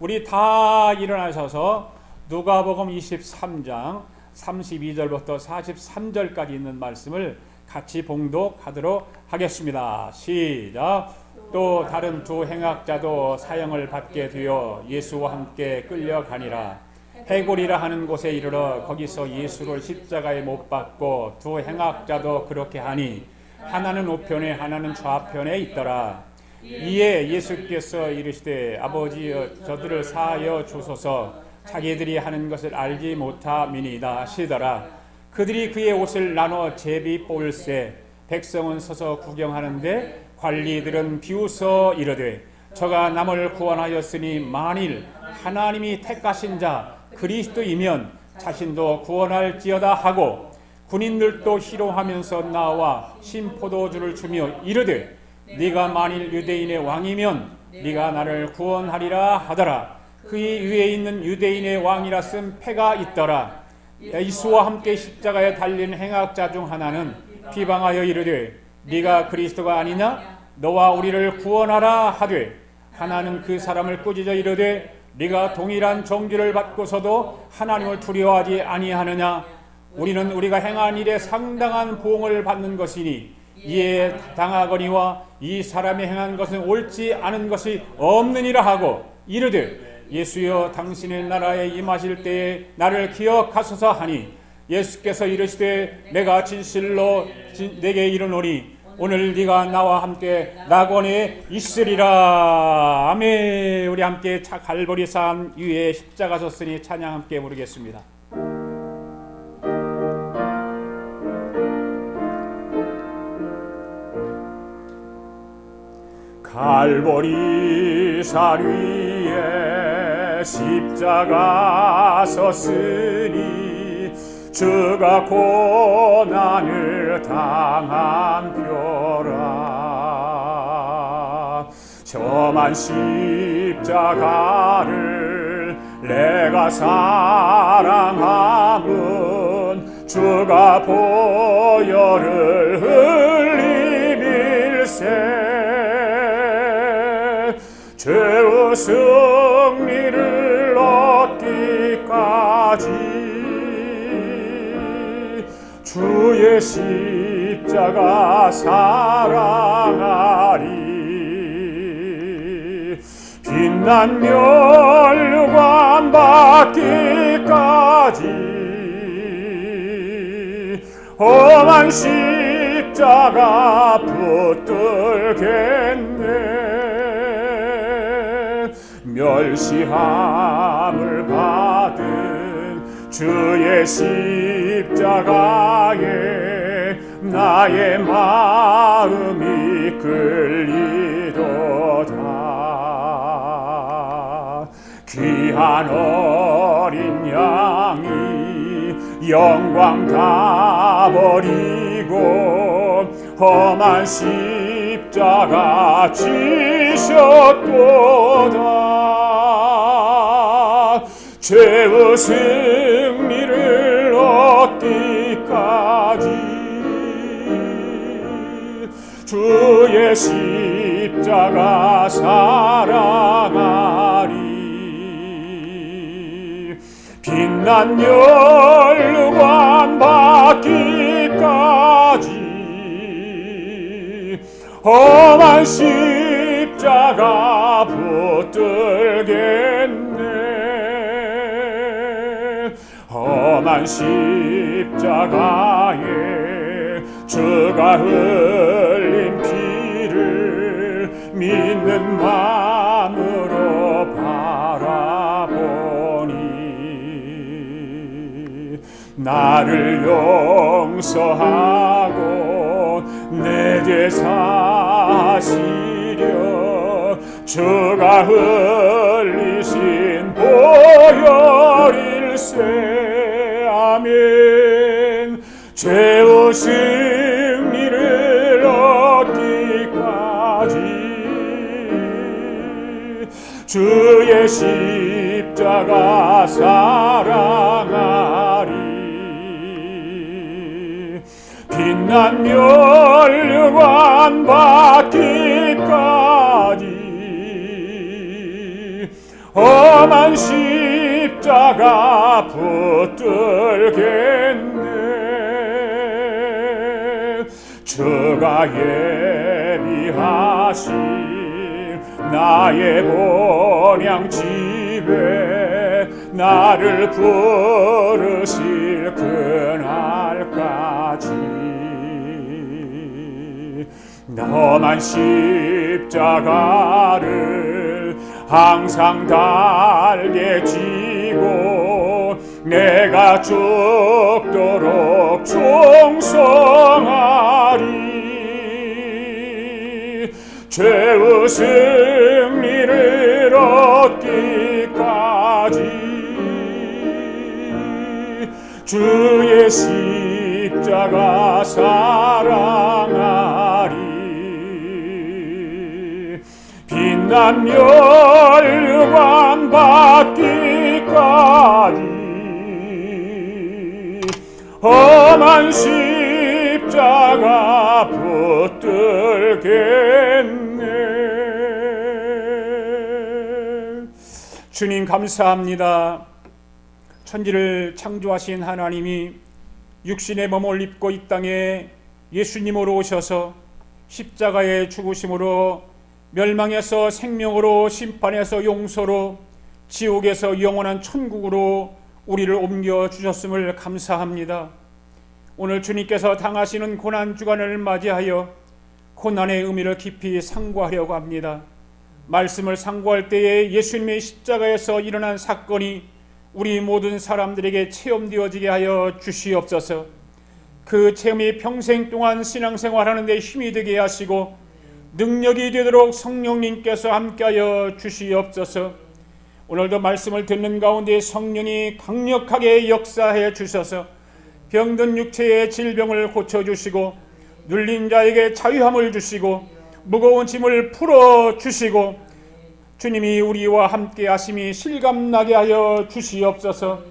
우리 다 일어나셔서 누가복음 23장 32절부터 43절까지 있는 말씀을 같이 봉독하도록 하겠습니다. 시작. 또 다른 두 행악자도 사형을 받게 되어 예수와 함께 끌려가니라. 해골이라 하는 곳에 이르러 거기서 예수를 십자가에 못 박고 두 행악자도 그렇게 하니 하나는 우편에 하나는 좌편에 있더라. 이에 예수께서 이르시되 아버지여 저들을 사하여 주소서 자기들이 하는 것을 알지 못함이니이다 하시더라. 그들이 그의 옷을 나눠 제비 뽑을새 백성은 서서 구경하는데 관리들은 비웃어 이르되 저가 남을 구원하였으니 만일 하나님이 택하신 자 그리스도이면 자신도 구원할지어다 하고 군인들도 희롱하면서 나와 신포도주를 주며 이르되 네가 만일 유대인의 왕이면 네가 나를 구원하리라 하더라. 그의 위에 있는 유대인의 왕이라 쓴 패가 있더라. 예수와 함께 십자가에 달린 행악자 중 하나는 비방하여 이르되 네가 그리스도가 아니냐? 너와 우리를 구원하라 하되 하나는 그 사람을 꾸짖어 이르되 네가 동일한 정죄를 받고서도 하나님을 두려워하지 아니하느냐? 우리는 우리가 행한 일에 상당한 보응을 받는 것이니 이에 당하거니와 이 사람이 행한 것은 옳지 않은 것이 없느니라 하고 이르되 예수여 당신의 나라에 임하실 때에 나를 기억하소서 하니 예수께서 이르시되 내가 진실로 내게 이르노니 오늘 네가 나와 함께 낙원에 있으리라. 아멘. 우리 함께 갈보리 산 위에 십자가 졌으니 찬양 함께 부르겠습니다. 갈보리 산 위에 십자가 섰으니 주가 고난을 당한 표라. 저만 십자가를 내가 사랑함은 주가 보혈을 흘리밀세 죄의 승리를 얻기까지 주의 십자가 사랑하리. 빛난 멸관 받기까지 험한 십자가 붙들겠네. 멸시함을 받은 주의 십자가에 나의 마음이 끌리도다. 귀한 어린 양이 영광 다 버리고 험한 십자가 지셨도다. 죄의 승리를 얻기까지 주의 십자가 사랑하리. 빛난 멸관 받기까지 험한 십자가 붙들겠네. 험한 십자가에 주가 흘린 피를 믿는 마음으로 바라보니 나를 용서하고 내 죄 사시려 주가 흘리신 보혈일세. 아멘. 죄의 승리를 얻기까지 주의 십자가 사랑하리. 빛난 멸관 받기까지 험한 십자가 붙들겠네. 주가 예비하신 나의 본향 집에 나를 부르실 그날까지 험한 십자가를 항상 달게 지고 내가 죽도록 충성하리. 죄의 승리를 얻기까지 주의 십자가 사랑하리. 빛난 멸관 받기까지 험한 십자가 붙들겠네. 주님 감사합니다. 천지를 창조하신 하나님이 육신의 몸을 입고 이 땅에 예수님으로 오셔서 십자가의 죽으심으로 멸망에서 생명으로, 심판에서 용서로, 지옥에서 영원한 천국으로 우리를 옮겨주셨음을 감사합니다. 오늘 주님께서 당하시는 고난주간을 맞이하여 고난의 의미를 깊이 상고하려고 합니다. 말씀을 상고할 때에 예수님의 십자가에서 일어난 사건이 우리 모든 사람들에게 체험되어지게 하여 주시옵소서. 그 체험이 평생 동안 신앙생활하는 데 힘이 되게 하시고 능력이 되도록 성령님께서 함께하여 주시옵소서. 오늘도 말씀을 듣는 가운데 성령이 강력하게 역사해 주셔서 병든 육체의 질병을 고쳐주시고 눌린 자에게 자유함을 주시고 무거운 짐을 풀어주시고 주님이 우리와 함께 하심이 실감나게 하여 주시옵소서.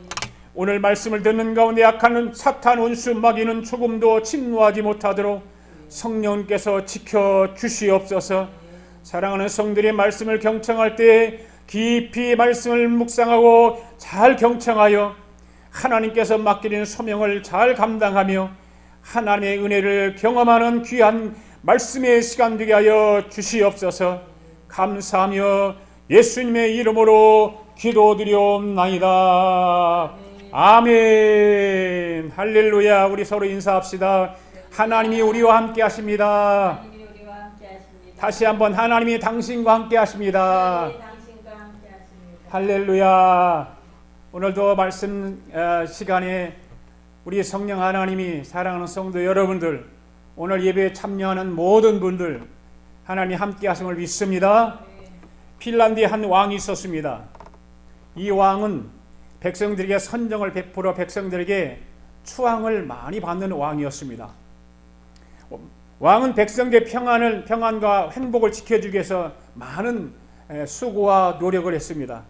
오늘 말씀을 듣는 가운데 악한 사탄 원수 마귀는 조금도 침노하지 못하도록 성령께서 지켜주시옵소서. 사랑하는 성들의 말씀을 경청할 때 깊이 말씀을 묵상하고 잘 경청하여 하나님께서 맡기는 소명을 잘 감당하며 하나님의 은혜를 경험하는 귀한 말씀의 시간 되게 하여 주시옵소서. 감사하며 예수님의 이름으로 기도드리옵나이다. 아멘. 할렐루야. 우리 서로 인사합시다. 하나님이 우리와 함께 하십니다. 다시 한번 하나님이 당신과 함께 하십니다. 할렐루야. 오늘도 말씀 시간에 우리 성령 하나님이 사랑하는 성도 여러분들, 오늘 예배에 참여하는 모든 분들 하나님 함께 하심을 믿습니다. 핀란드에 한 왕이 있었습니다. 이 왕은 백성들에게 선정을 베풀어 백성들에게 추앙을 많이 받는 왕이었습니다. 왕은 백성들의 평안과 행복을 지켜주기 위해서 많은 수고와 노력을 했습니다.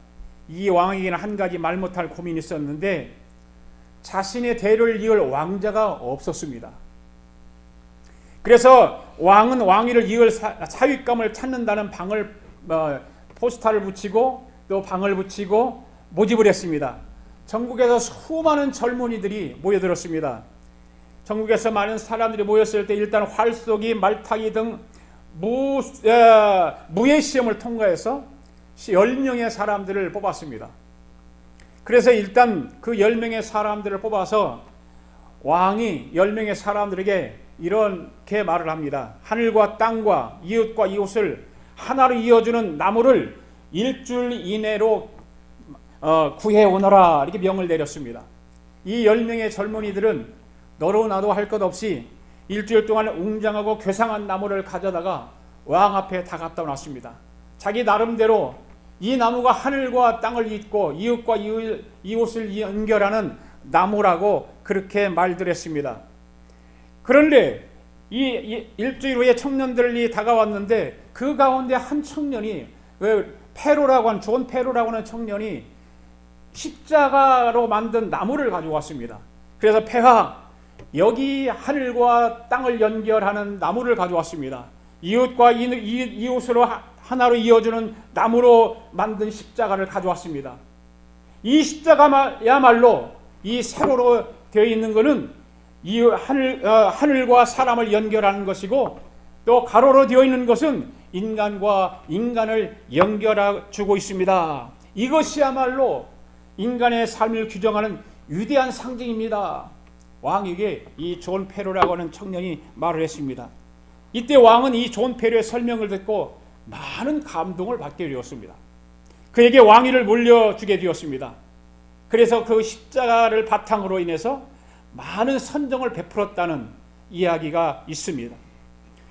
이 왕에게는 한 가지 말 못할 고민이 있었는데 자신의 대를 이을 왕자가 없었습니다. 그래서 왕은 왕위를 이을 사윗감을 찾는다는 포스터를 붙이고 또 방을 붙이고 모집을 했습니다. 전국에서 수많은 젊은이들이 모여들었습니다. 전국에서 많은 사람들이 모였을 때 일단 활쏘기, 말타기 등 무예 시험을 통과해서 10명의 사람들을 뽑았습니다. 그래서 일단 그 10명의 사람들을 뽑아서 왕이 10명의 사람들에게 이렇게 말을 합니다. 하늘과 땅과 이웃과 이웃을 하나로 이어주는 나무를 일주일 이내로 구해오너라, 이렇게 명을 내렸습니다. 이 10명의 젊은이들은 너로 나도 할 것 없이 일주일 동안 웅장하고 괴상한 나무를 가져다가 왕 앞에 다 갖다 놨습니다. 자기 나름대로 이 나무가 하늘과 땅을 잇고 이웃과 이웃을 연결하는 나무라고 그렇게 말들 했습니다. 그런데 이 일주일 후에 청년들이 다가왔는데 그 가운데 한 청년이, 존 페로라고 하는 청년이 십자가로 만든 나무를 가져왔습니다. 그래서 폐하, 여기 하늘과 땅을 연결하는 나무를 가져왔습니다. 이웃과 이웃으로 하나로 이어주는 나무로 만든 십자가를 가져왔습니다. 이 십자가야말로 이 세로로 되어 있는 것은 이 하늘과 사람을 연결하는 것이고, 또 가로로 되어 있는 것은 인간과 인간을 연결해 주고 있습니다. 이것이야말로 인간의 삶을 규정하는 위대한 상징입니다. 왕에게 이 존 페로라고 하는 청년이 말을 했습니다. 이때 왕은 이 존 페로의 설명을 듣고 많은 감동을 받게 되었습니다. 그에게 왕위를 물려주게 되었습니다. 그래서 그 십자가를 바탕으로 인해서 많은 선정을 베풀었다는 이야기가 있습니다.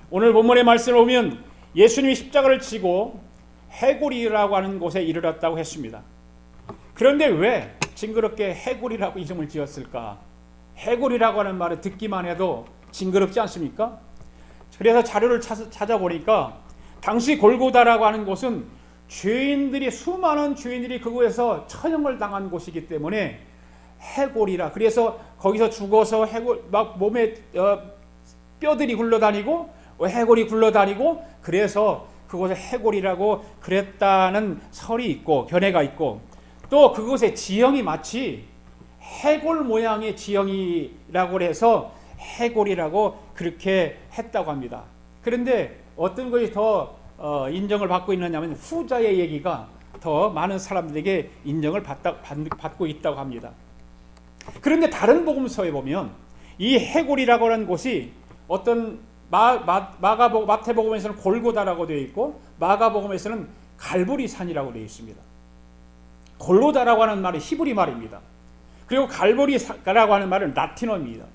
오늘 본문의 말씀을 보면 예수님이 십자가를 지고 해골이라고 하는 곳에 이르렀다고 했습니다. 그런데 왜 징그럽게 해골이라고 이름을 지었을까? 해골이라고 하는 말을 듣기만 해도 징그럽지 않습니까? 그래서 자료를 찾아보니까 당시 골고다라고 하는 곳은 수많은 죄인들이 그곳에서 처형을 당한 곳이기 때문에 해골이라, 그래서 거기서 죽어서 해골 막 몸에 뼈들이 굴러다니고 해골이 굴러다니고, 그래서 그곳에 해골이라고 그랬다는 설이 있고 견해가 있고, 또 그곳의 지형이 마치 해골 모양의 지형이라고 해서 해골이라고 그렇게 했다고 합니다. 그런데 어떤 것이 더 인정을 받고 있느냐면 후자의 얘기가 더 많은 사람들에게 인정을 받고 있다고 합니다. 그런데 다른 복음서에 보면 이 해골이라고 하는 곳이 어떤 마태복음에서는 골고다라고 되어 있고, 마가복음에서는 갈보리산이라고 되어 있습니다. 골고다라고 하는 말은 히브리 말입니다. 그리고 갈보리라고 하는 말은 라틴어입니다.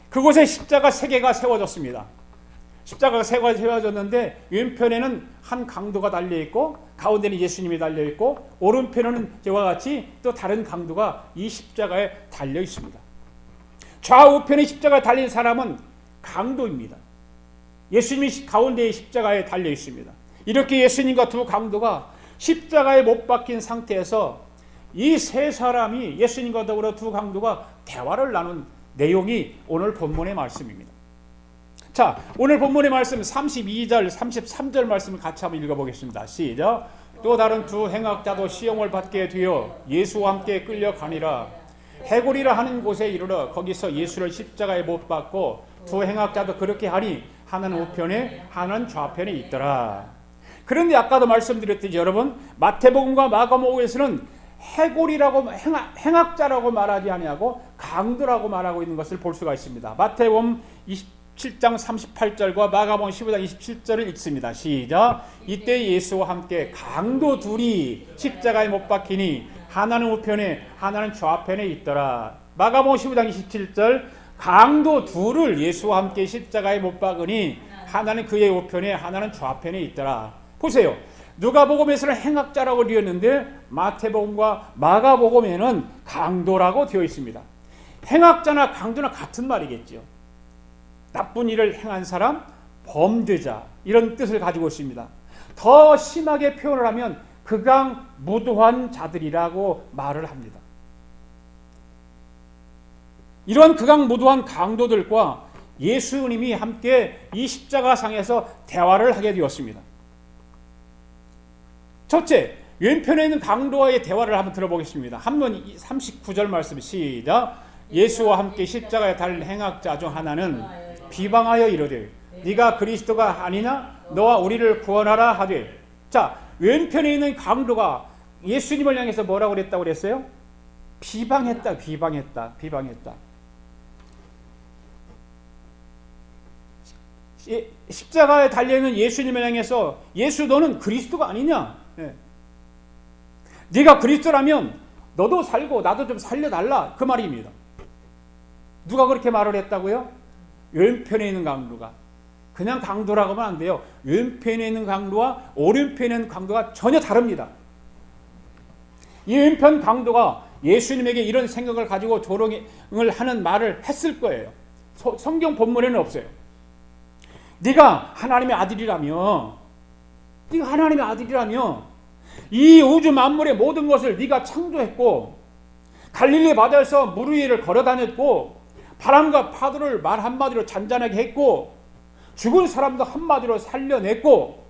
그곳에 십자가 3개가 세워졌습니다. 십자가가 세워졌는데 왼편에는 한 강도가 달려있고, 가운데는 예수님이 달려있고, 오른편에는 저와 같이 또 다른 강도가 이 십자가에 달려있습니다. 좌우편에 십자가에 달린 사람은 강도입니다. 예수님이 가운데의 십자가에 달려있습니다. 이렇게 예수님과 두 강도가 십자가에 못 박힌 상태에서 이 세 사람이, 예수님과 더불어 두 강도가 대화를 나눈 내용이 오늘 본문의 말씀입니다. 자, 오늘 본문의 말씀 32절, 33절 말씀을 같이 한번 읽어보겠습니다. 시작. 또 다른 두 행악자도 시험을 받게 되어 예수와 함께 끌려가니라. 해골이라 하는 곳에 이르러 거기서 예수를 십자가에 못 박고 두 행악자도 그렇게 하니 하나는 우편에 하나는 좌편에 있더라. 그런데 아까도 말씀드렸듯이 여러분, 마태복음과 마가복음에서는 해골이라고 행악자라고 말하지 아니하고 강도라고 말하고 있는 것을 볼 수가 있습니다. 마태복음 27장 38절과 마가복음 15장 27절을 읽습니다. 시작. 이때 예수와 함께 강도 둘이 십자가에 못 박히니 하나는 우편에 하나는 좌편에 있더라. 마가복음 15장 27절, 강도 둘을 예수와 함께 십자가에 못 박으니 하나는 그의 우편에 하나는 좌편에 있더라. 보세요. 누가복음에서는 행악자라고 되었는데 마태복음과 마가복음에는 강도라고 되어 있습니다. 행악자나 강도나 같은 말이겠죠. 나쁜 일을 행한 사람, 범죄자, 이런 뜻을 가지고 있습니다. 더 심하게 표현을 하면 극악무도한 자들이라고 말을 합니다. 이런 극악무도한 강도들과 예수님이 함께 이 십자가상에서 대화를 하게 되었습니다. 첫째, 왼편에 있는 강도와의 대화를 한번 들어보겠습니다. 한번 39절 말씀 시작. 예수와 함께 십자가에 달린 행악자 중 하나는 비방하여 이르되 네가 그리스도가 아니냐? 너와 우리를 구원하라 하되. 자, 왼편에 있는 강도가 예수님을 향해서 뭐라고 그랬다고 그랬어요? 비방했다. 십자가에 달려있는 예수님을 향해서 예수 너는 그리스도가 아니냐? 네가 그리스도라면 너도 살고 나도 좀 살려달라, 그 말입니다. 누가 그렇게 말을 했다고요? 왼편에 있는 강도가. 그냥 강도라고 하면 안 돼요. 왼편에 있는 강도와 오른편에 있는 강도가 전혀 다릅니다. 이 왼편 강도가 예수님에게 이런 생각을 가지고 조롱을 하는 말을 했을 거예요. 성경 본문에는 없어요. 네가 하나님의 아들이라며 이 우주 만물의 모든 것을 네가 창조했고 갈릴리 바다에서 물 위를 걸어다녔고 바람과 파도를 말 한마디로 잔잔하게 했고 죽은 사람도 한마디로 살려냈고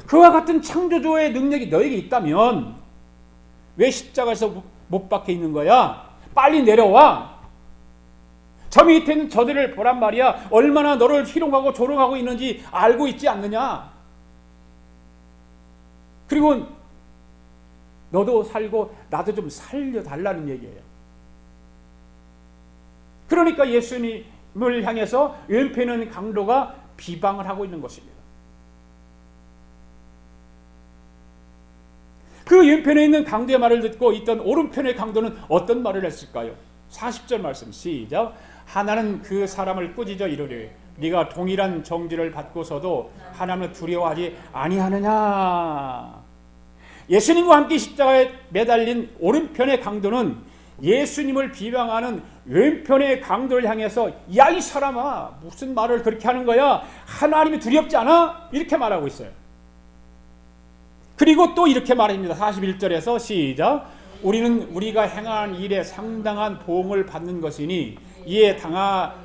그와 같은 창조주의 능력이 너에게 있다면 왜 십자가에서 못 박혀 있는 거야? 빨리 내려와. 저 밑에 있는 저들을 보란 말이야. 얼마나 너를 희롱하고 조롱하고 있는지 알고 있지 않느냐? 그리고 너도 살고 나도 좀 살려달라는 얘기예요. 그러니까 예수님을 향해서 왼편에 있는 강도가 비방을 하고 있는 것입니다. 그 왼편에 있는 강도의 말을 듣고 있던 오른편의 강도는 어떤 말을 했을까요? 40절 말씀 시작. 하나는 그 사람을 꾸짖어 이르되 네가 동일한 정죄를 받고서도 하나님을 두려워하지 아니하느냐. 예수님과 함께 십자가에 매달린 오른편의 강도는 예수님을 비방하는 왼편의 강도를 향해서 야, 이 사람아, 무슨 말을 그렇게 하는 거야? 하나님이 두렵지 않아? 이렇게 말하고 있어요. 그리고 또 이렇게 말합니다. 41절에서 시작. 우리는 우리가 행한 일에 상당한 보응을 받는 것이니 이에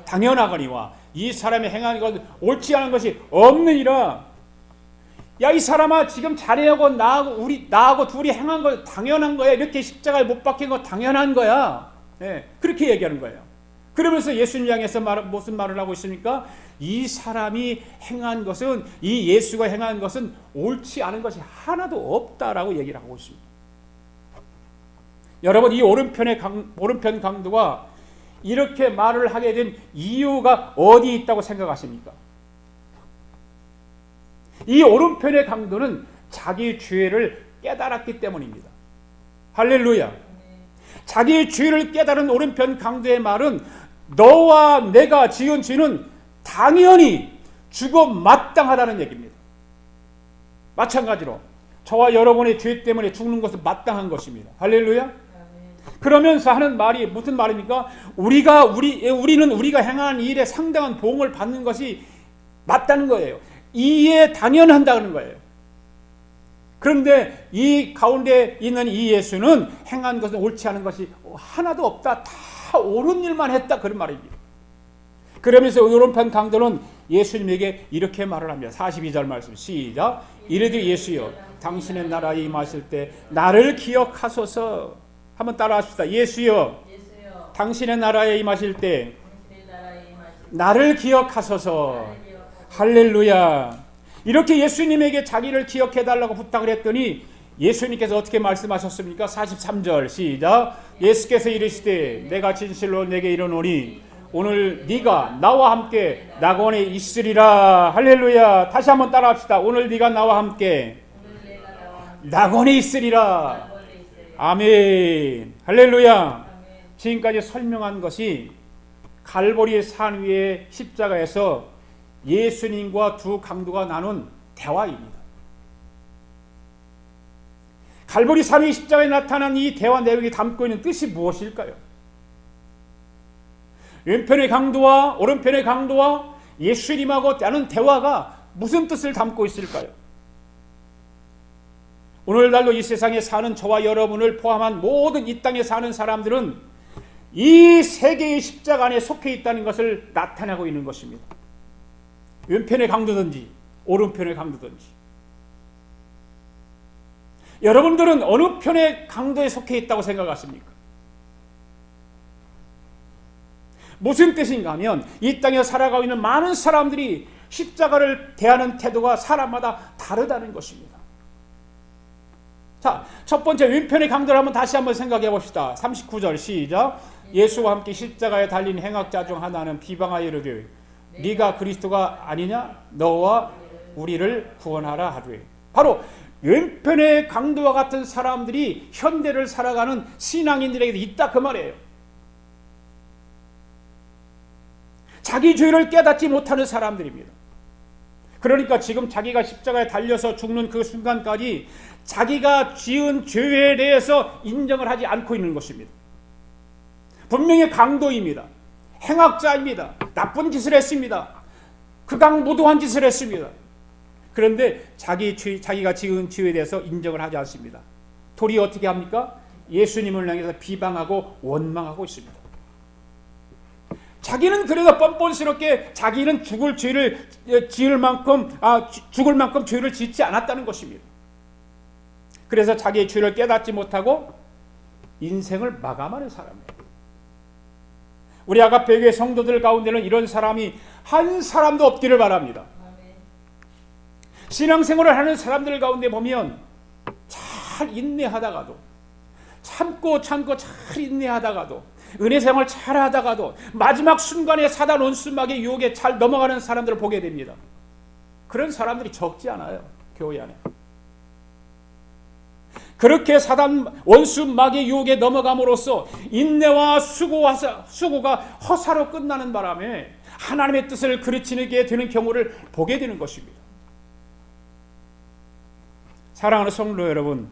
당연하거니와 이 사람이 행한 것은 옳지 않은 것이 없느니라. 야, 이 사람아, 지금 자네하고 나하고 둘이 행한 거 당연한 거야. 이렇게 십자가에 못 박힌 거 당연한 거야. 네, 그렇게 얘기하는 거예요. 그러면서 예수님 향해서 무슨 말을 하고 있습니까? 이 사람이 행한 것은, 이 예수가 행한 것은 옳지 않은 것이 하나도 없다라고 얘기를 하고 있습니다. 여러분, 이 오른편 강도가 이렇게 말을 하게 된 이유가 어디 있다고 생각하십니까? 이 오른편의 강도는 자기 죄를 깨달았기 때문입니다. 할렐루야. 자기의 죄를 깨달은 오른편 강도의 말은 너와 내가 지은 죄는 당연히 죽어 마땅하다는 얘기입니다. 마찬가지로 저와 여러분의 죄 때문에 죽는 것은 마땅한 것입니다. 할렐루야. 그러면서 하는 말이 무슨 말입니까? 우리는 우리가 행한 일에 상당한 보응을 받는 것이 맞다는 거예요. 이에 당연한다는 거예요. 그런데 이 가운데 있는 이 예수는 행한 것은 옳지 않은 것이 하나도 없다. 다 옳은 일만 했다. 그런 말입니다. 그러면서 오른편 강도는 예수님에게 이렇게 말을 합니다. 42절 말씀 시작. 이르되 예수여 당신의 나라에 임하실 때 나를 기억하소서. 한번 따라합시다. 예수여 당신의 나라에 임하실 때 나를 기억하소서. 할렐루야. 이렇게 예수님에게 자기를 기억해달라고 부탁을 했더니 예수님께서 어떻게 말씀하셨습니까? 43절 시작. 예수께서 이르시되 내가 진실로 내게 이르노니 오늘 네가 나와 함께 낙원에 있으리라. 할렐루야. 다시 한번 따라합시다. 오늘 네가 나와 함께 낙원에 있으리라. 아멘. 할렐루야. 지금까지 설명한 것이 갈보리 산 위의 십자가에서 예수님과 두 강도가 나눈 대화입니다. 갈보리 산 위의 십자가에 나타난 이 대화 내용이 담고 있는 뜻이 무엇일까요? 왼편의 강도와 오른편의 강도와 예수님하고 나눈 대화가 무슨 뜻을 담고 있을까요? 오늘날로 이 세상에 사는 저와 여러분을 포함한 모든 이 땅에 사는 사람들은 이 세 개의 십자가 안에 속해 있다는 것을 나타내고 있는 것입니다. 왼편의 강도든지 오른편의 강도든지. 여러분들은 어느 편의 강도에 속해 있다고 생각하십니까? 무슨 뜻인가 하면 이 땅에 살아가고 있는 많은 사람들이 십자가를 대하는 태도가 사람마다 다르다는 것입니다. 자, 첫 번째 왼편의 강도를 다시 한번 생각해 봅시다. 39절 시작. 예수와 함께 십자가에 달린 행악자 중 하나는 비방하여 이르되 네가 그리스도가 아니냐? 너와 우리를 구원하라 하되. 바로 왼편의 강도와 같은 사람들이 현대를 살아가는 신앙인들에게도 있다 그 말이에요. 자기 죄를 깨닫지 못하는 사람들입니다. 그러니까 지금 자기가 십자가에 달려서 죽는 그 순간까지 자기가 지은 죄에 대해서 인정을 하지 않고 있는 것입니다. 분명히 강도입니다. 행악자입니다. 나쁜 짓을 했습니다. 극악무도한 짓을 했습니다. 그런데 자기가 지은 죄에 대해서 인정을 하지 않습니다. 도리어 어떻게 합니까? 예수님을 향해서 비방하고 원망하고 있습니다. 자기는 그래도 뻔뻔스럽게 자기는 죽을 죄를 지을 만큼 죽을 만큼 죄를 짓지 않았다는 것입니다. 그래서 자기의 죄를 깨닫지 못하고 인생을 마감하는 사람이에요. 우리 아가페 교회 성도들 가운데는 이런 사람이 한 사람도 없기를 바랍니다. 신앙생활을 하는 사람들 가운데 보면 잘 인내하다가도 참고 잘 인내하다가도 은혜생활 잘 하다가도 마지막 순간에 사단 원수막의 유혹에 잘 넘어가는 사람들을 보게 됩니다. 그런 사람들이 적지 않아요. 교회 안에. 그렇게 사단 원수막의 유혹에 넘어감으로써 인내와 수고가 허사로 끝나는 바람에 하나님의 뜻을 그르치게 되는 경우를 보게 되는 것입니다. 사랑하는 성도 여러분,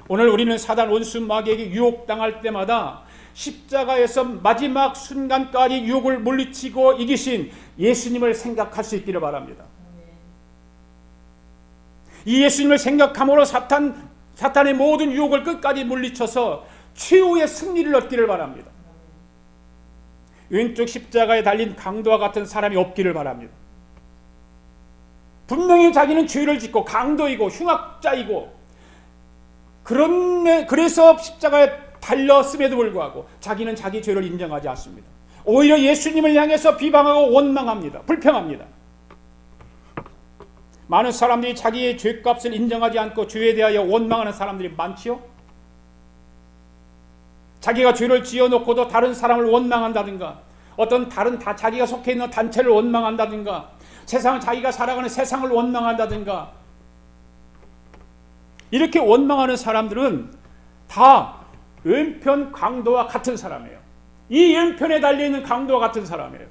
오늘 우리는 사단 원수마귀에게 유혹당할 때마다 십자가에서 마지막 순간까지 유혹을 물리치고 이기신 예수님을 생각할 수 있기를 바랍니다. 이 예수님을 생각함으로 사탄의 모든 유혹을 끝까지 물리쳐서 최후의 승리를 얻기를 바랍니다. 왼쪽 십자가에 달린 강도와 같은 사람이 없기를 바랍니다. 분명히 자기는 죄를 짓고 강도이고 흉악자이고 그래서 십자가에 달렸음에도 불구하고 자기는 자기 죄를 인정하지 않습니다. 오히려 예수님을 향해서 비방하고 원망합니다. 불평합니다. 많은 사람들이 자기의 죄값을 인정하지 않고 죄에 대하여 원망하는 사람들이 많지요. 자기가 죄를 지어놓고도 다른 사람을 원망한다든가 어떤 다른 자기가 속해 있는 단체를 원망한다든가 자기가 살아가는 세상을 원망한다든가 이렇게 원망하는 사람들은 다 왼편 강도와 같은 사람이에요. 이 왼편에 달려있는 강도와 같은 사람이에요.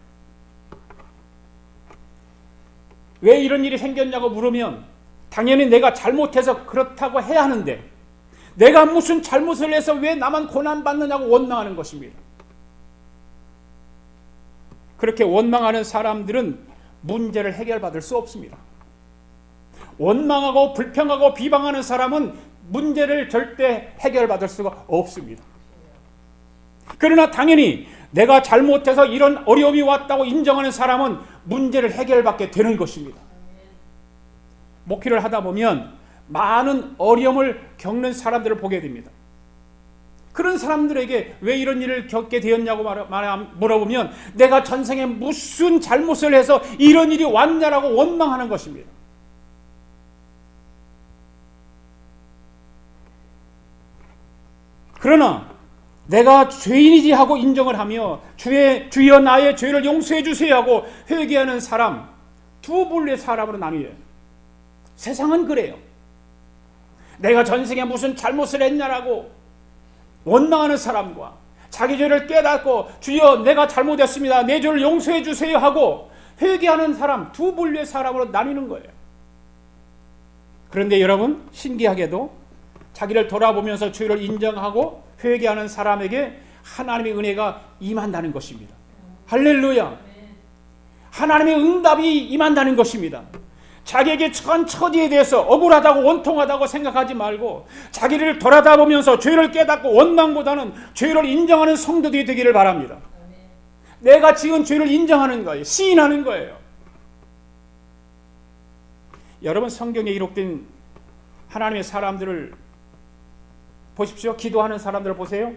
왜 이런 일이 생겼냐고 물으면 당연히 내가 잘못해서 그렇다고 해야 하는데 내가 무슨 잘못을 해서 왜 나만 고난받느냐고 원망하는 것입니다. 그렇게 원망하는 사람들은 문제를 해결받을 수 없습니다. 원망하고 불평하고 비방하는 사람은 문제를 절대 해결받을 수가 없습니다. 그러나 당연히 내가 잘못해서 이런 어려움이 왔다고 인정하는 사람은 문제를 해결받게 되는 것입니다. 목회를 하다 보면 많은 어려움을 겪는 사람들을 보게 됩니다. 그런 사람들에게 왜 이런 일을 겪게 되었냐고 물어보면 내가 전생에 무슨 잘못을 해서 이런 일이 왔냐라고 원망하는 것입니다. 그러나 내가 죄인이지 하고 인정을 하며 주여 나의 죄를 용서해 주세요 하고 회개하는 사람 두 분류의 사람으로 나뉘어요. 세상은 그래요. 내가 전생에 무슨 잘못을 했냐라고 원망하는 사람과 자기 죄를 깨닫고 주여 내가 잘못했습니다. 내 죄를 용서해 주세요 하고 회개하는 사람 두 분류의 사람으로 나뉘는 거예요. 그런데 여러분 신기하게도 자기를 돌아보면서 죄를 인정하고 회개하는 사람에게 하나님의 은혜가 임한다는 것입니다. 할렐루야. 하나님의 응답이 임한다는 것입니다. 자기에게 처한 처지에 대해서 억울하다고 원통하다고 생각하지 말고 자기를 돌아다보면서 죄를 깨닫고 원망보다는 죄를 인정하는 성도들이 되기를 바랍니다. 내가 지은 죄를 인정하는 거예요. 시인하는 거예요. 여러분 성경에 기록된 하나님의 사람들을 보십시오. 기도하는 사람들을 보세요.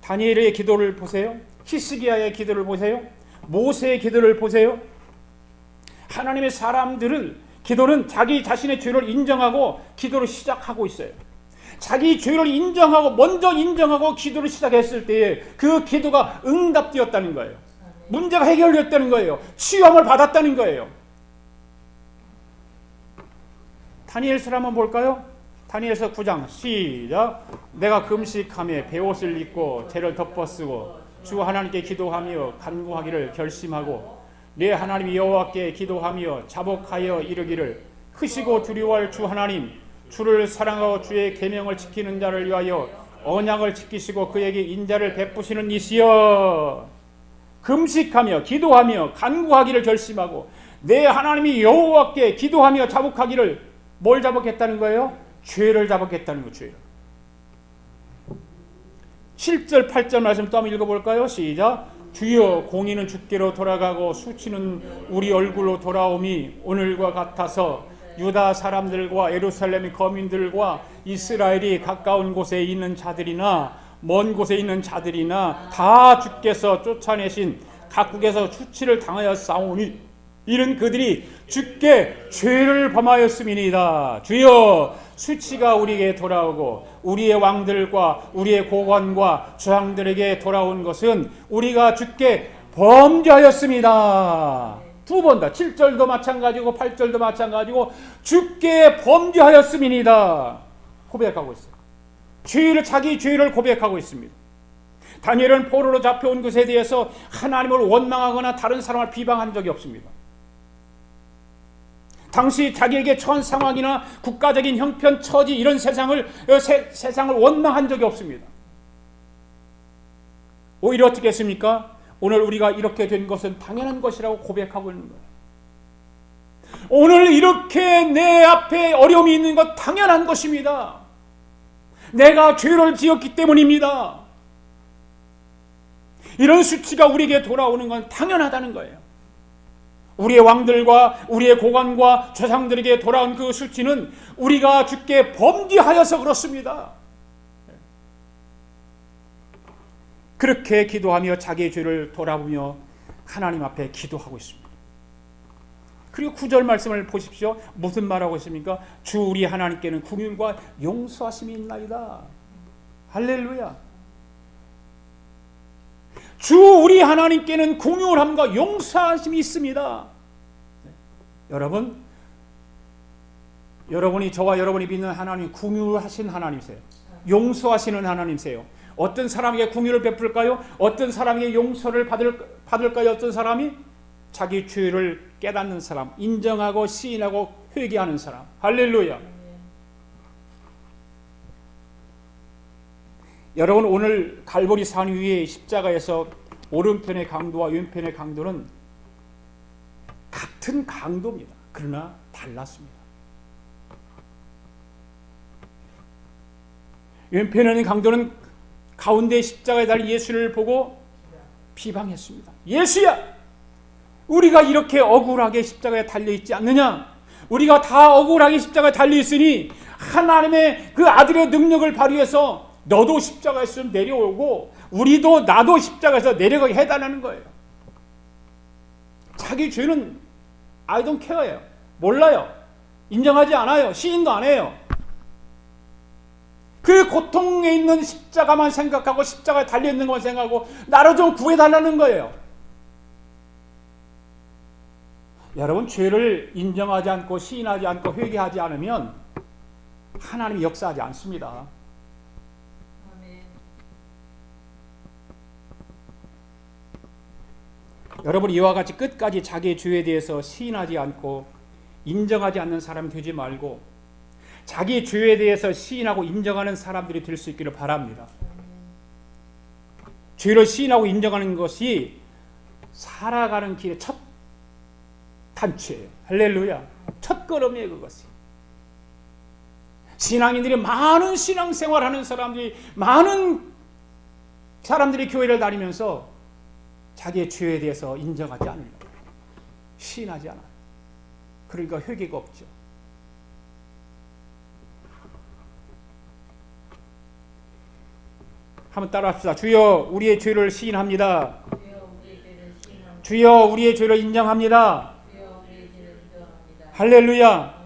다니엘의 기도를 보세요. 히스기야의 기도를 보세요. 모세의 기도를 보세요. 하나님의 사람들은 기도는 자기 자신의 죄를 인정하고 기도를 시작하고 있어요. 자기 죄를 먼저 인정하고 기도를 시작했을 때에 그 기도가 응답되었다는 거예요. 문제가 해결되었다는 거예요. 치유함을 받았다는 거예요. 다니엘서 한번 볼까요? 다니엘서 9장 시작. 내가 금식하며 베옷을 입고 죄를 덮어쓰고 주 하나님께 기도하며 간구하기를 결심하고 내 하나님 여호와께 기도하며 자복하여 이르기를 크시고 두려워할 주 하나님 주를 사랑하고 주의 계명을 지키는 자를 위하여 언약을 지키시고 그에게 인자를 베푸시는 이시여. 금식하며 기도하며 간구하기를 결심하고 내 하나님이 여호와께 기도하며 자복하기를 뭘 자복했다는 거예요? 죄를 자복했다는 거예요. 죄를. 7절 8절 말씀 또 한번 읽어볼까요? 시작. 주여, 공의는 주께로 돌아가고 수치는 우리 얼굴로 돌아옴이 오늘과 같아서 유다 사람들과 예루살렘 거민들과 이스라엘이 가까운 곳에 있는 자들이나 먼 곳에 있는 자들이나 다 주께서 쫓아내신 각국에서 수치를 당하여 싸우니 이는 그들이 주께 죄를 범하였음이니이다. 주여, 수치가 우리에게 돌아오고 우리의 왕들과 우리의 고관과 저항들에게 돌아온 것은 우리가 주께 범죄하였습니다. 두 번 다 7절도 마찬가지고 8절도 마찬가지고 주께 범죄하였음이니이다 고백하고 있어요. 자기 죄를 고백하고 있습니다. 다니엘은 포로로 잡혀온 것에 대해서 하나님을 원망하거나 다른 사람을 비방한 적이 없습니다. 당시 자기에게 처한 상황이나 국가적인 형편, 처지 이런 세상을 원망한 적이 없습니다. 오히려 어떻게 했습니까? 오늘 우리가 이렇게 된 것은 당연한 것이라고 고백하고 있는 거예요. 오늘 이렇게 내 앞에 어려움이 있는 것 당연한 것입니다. 내가 죄를 지었기 때문입니다. 이런 수치가 우리에게 돌아오는 건 당연하다는 거예요. 우리의 왕들과 우리의 고관과 조상들에게 돌아온 그 수치는 우리가 주께 범죄하여서 그렇습니다. 그렇게 기도하며 자기의 죄를 돌아보며 하나님 앞에 기도하고 있습니다. 그리고 9절 말씀을 보십시오. 무슨 말하고 있습니까? 주 우리 하나님께는 긍휼과 용서하심이 있나이다. 할렐루야. 주 우리 하나님께는 긍휼함과 용서하심이 있습니다. 여러분이 저와 여러분이 믿는 하나님 긍휼하신 하나님이세요. 용서하시는 하나님이세요. 어떤 사람에게 긍휼을 베풀까요? 어떤 사람에게 용서를 받을까요? 어떤 사람이 자기 죄를 깨닫는 사람, 인정하고 시인하고 회개하는 사람. 할렐루야. 여러분, 오늘 갈보리 산 위에 십자가에서 오른편의 강도와 왼편의 강도는 같은 강도입니다. 그러나 달랐습니다. 왼편의 강도는 가운데 십자가에 달린 예수를 보고 비방했습니다. 예수야, 우리가 이렇게 억울하게 십자가에 달려있지 않느냐? 우리가 다 억울하게 십자가에 달려있으니 하나님의 그 아들의 능력을 발휘해서 너도 십자가에서 내려오고 우리도 나도 십자가에서 내려가게 해달라는 거예요. 자기 죄는 I don't care예요. 몰라요. 인정하지 않아요. 시인도 안 해요. 그 고통에 있는 십자가만 생각하고 십자가에 달려있는 것만 생각하고 나를 좀 구해달라는 거예요. 여러분, 죄를 인정하지 않고 시인하지 않고 회개하지 않으면 하나님이 역사하지 않습니다. 여러분, 이와 같이 끝까지 자기의 죄에 대해서 시인하지 않고 인정하지 않는 사람이 되지 말고 자기의 죄에 대해서 시인하고 인정하는 사람들이 될 수 있기를 바랍니다. 죄를 시인하고 인정하는 것이 살아가는 길의 첫 단추예요. 할렐루야. 첫 걸음이에요, 그것이. 신앙인들이 많은 신앙생활하는 사람들이 많은 사람들이 교회를 다니면서 자기의 죄에 대해서 인정하지 않는 거예요. 시인하지 않아요. 그러니까 회개가 없죠. 한번 따라합시다. 주여, 우리의 죄를 시인합니다. 주여, 우리의 죄를 인정합니다. 할렐루야.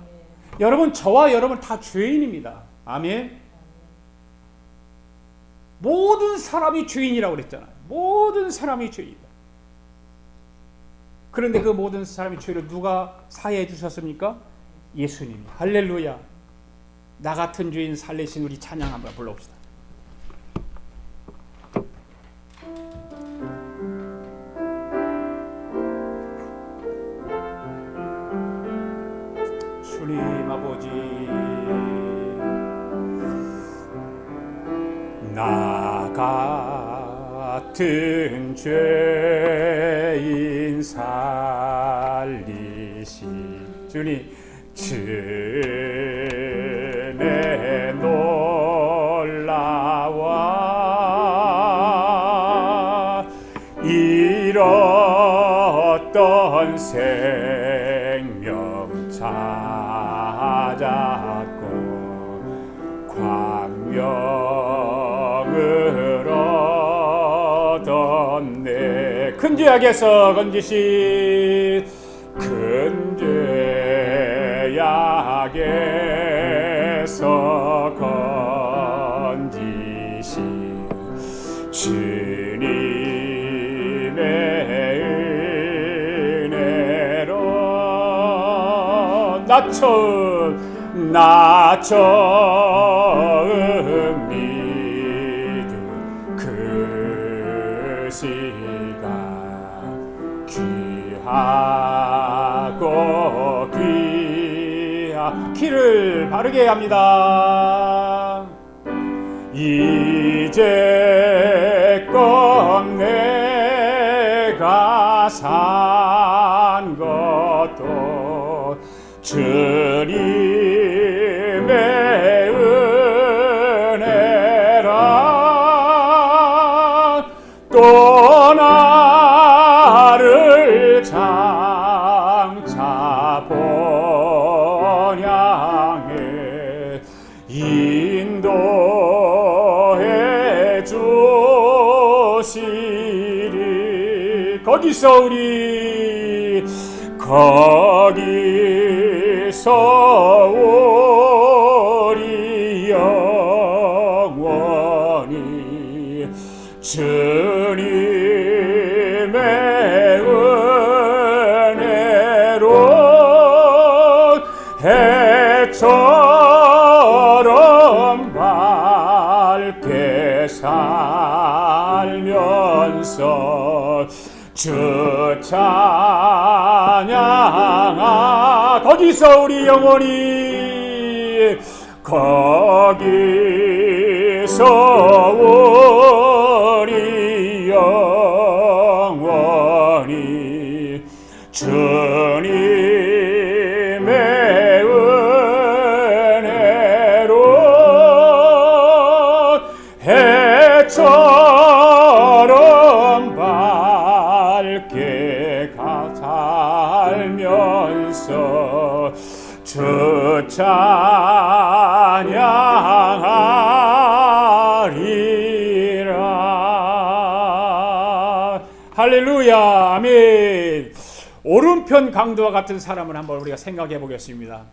여러분, 저와 여러분 다 죄인입니다. 아멘. 모든 사람이 죄인이라고 그랬잖아요. 모든 사람이 죄인이다. 그런데 그 모든 사람의 죄를 누가 사해해 주셨습니까? 예수님이. 할렐루야. 나 같은 죄인 살리신 우리 찬양 한번 불러봅시다. 주님 아버지, 나 같은 죄인 살리신 주님, 즘에 놀라와 이 어떤 생명 찾았고 광명을 얻었네. 큰 죄악에서 건지신 큰 죄악에서 건지신 주님의 은혜로 나 처음 믿은 그 시간 귀하고 길을 바르게 합니다. 이제껏 내가 산 것도 주님의 은혜라. 또 나를 장차 본향에 인도해 주시리. 거기서 우리 영원히 주님의 은혜로 해처럼 밝게 살면서 주 찬양하. 거기서 우리 영원히 거기서 우리 영원히 주님의 은혜로 해처럼 밝게 살면서 주 찬양하리라. 할렐루야. 아멘. 오른편 강도와 같은 사람을 한번 우리가 생각해 보겠습니다.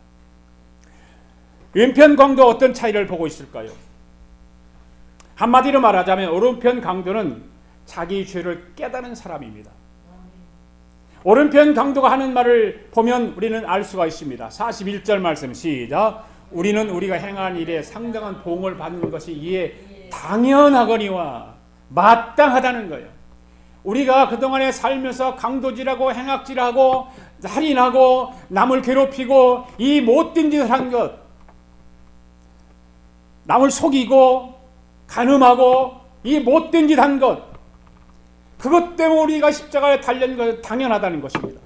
왼편 강도와 어떤 차이를 보고 있을까요? 한마디로 말하자면 오른편 강도는 자기 죄를 깨달은 사람입니다. 오른편 강도가 하는 말을 보면 우리는 알 수가 있습니다. 41절 말씀 시작. 우리는 우리가 행한 일에 상당한 보응을 받는 것이 이에 당연하거니와 마땅하다는 거예요. 우리가 그동안에 살면서 강도질하고 행악질하고 살인하고 남을 괴롭히고 이 못된 짓을 한 것, 남을 속이고 간음하고 이 못된 짓 한 것, 그것 때문에 우리가 십자가에 달린 것은 당연하다는 것입니다.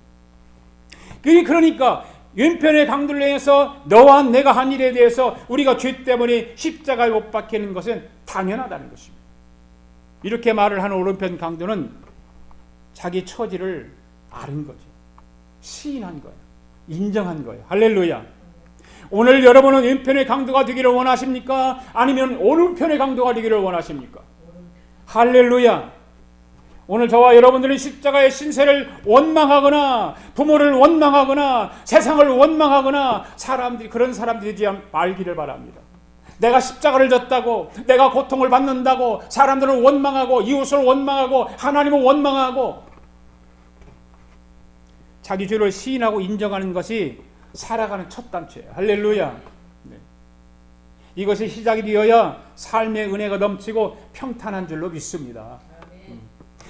그러니까 왼편의 강도를 향해서 너와 내가 한 일에 대해서 우리가 죄 때문에 십자가에 못 박히는 것은 당연하다는 것입니다. 이렇게 말을 하는 오른편 강도는 자기 처지를 아는 거죠. 시인한 거예요. 인정한 거예요. 할렐루야. 오늘 여러분은 왼편의 강도가 되기를 원하십니까? 아니면 오른편의 강도가 되기를 원하십니까? 할렐루야. 오늘 저와 여러분들은 십자가의 신세를 원망하거나 부모를 원망하거나 세상을 원망하거나 그런 사람들이 되지 말기를 바랍니다. 내가 십자가를 졌다고, 내가 고통을 받는다고 사람들을 원망하고 이웃을 원망하고 하나님을 원망하고 자기 죄를 시인하고 인정하는 것이 살아가는 첫 단추예요. 할렐루야. 네. 이것이 시작이 되어야 삶의 은혜가 넘치고 평탄한 줄로 믿습니다.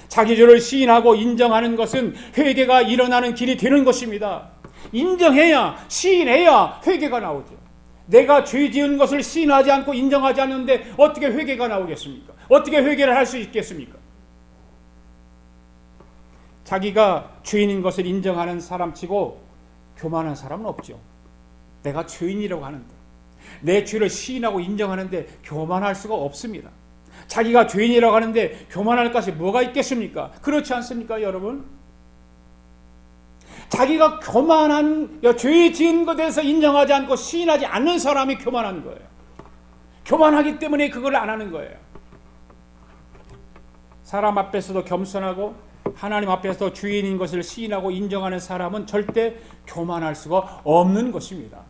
자기 죄를 시인하고 인정하는 것은 회개가 일어나는 길이 되는 것입니다. 인정해야, 시인해야 회개가 나오죠. 내가 죄 지은 것을 시인하지 않고 인정하지 않는데 어떻게 회개가 나오겠습니까? 어떻게 회개를 할 수 있겠습니까? 자기가 죄인인 것을 인정하는 사람치고 교만한 사람은 없죠. 내가 죄인이라고 하는데, 내 죄를 시인하고 인정하는데 교만할 수가 없습니다. 자기가 죄인이라고 하는데 교만할 것이 뭐가 있겠습니까? 그렇지 않습니까, 여러분? 자기가 교만한 죄 지은 것에 대해서 인정하지 않고 시인하지 않는 사람이 교만한 거예요. 교만하기 때문에 그걸 안 하는 거예요. 사람 앞에서도 겸손하고 하나님 앞에서도 주인인 것을 시인하고 인정하는 사람은 절대 교만할 수가 없는 것입니다.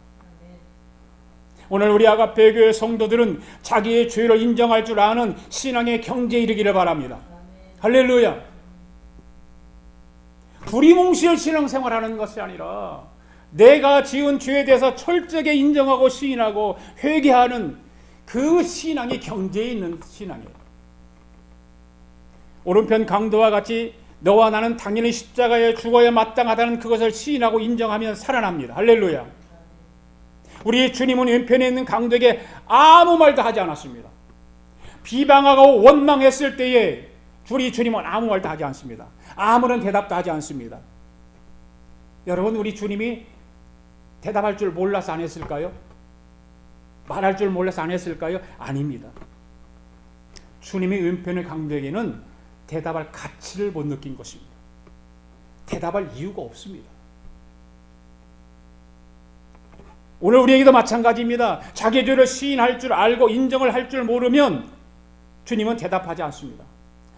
오늘 우리 아가페 교회 성도들은 자기의 죄를 인정할 줄 아는 신앙의 경지에 이르기를 바랍니다. 할렐루야. 두리뭉실 신앙생활하는 것이 아니라 내가 지은 죄에 대해서 철저하게 인정하고 시인하고 회개하는 그 신앙이 경지에 있는 신앙이에요. 오른편 강도와 같이 너와 나는 당연히 십자가에 죽어야 마땅하다는 그것을 시인하고 인정하면 살아납니다. 할렐루야. 우리 주님은 왼편에 있는 강도에게 아무 말도 하지 않았습니다. 비방하고 원망했을 때에 우리 주님은 아무 말도 하지 않습니다. 아무런 대답도 하지 않습니다. 여러분, 우리 주님이 대답할 줄 몰라서 안 했을까요? 말할 줄 몰라서 안 했을까요? 아닙니다. 주님이 왼편의 강도에게는 대답할 가치를 못 느낀 것입니다. 대답할 이유가 없습니다. 오늘 우리에게도 마찬가지입니다. 자기 죄를 시인할 줄 알고 인정을 할 줄 모르면 주님은 대답하지 않습니다.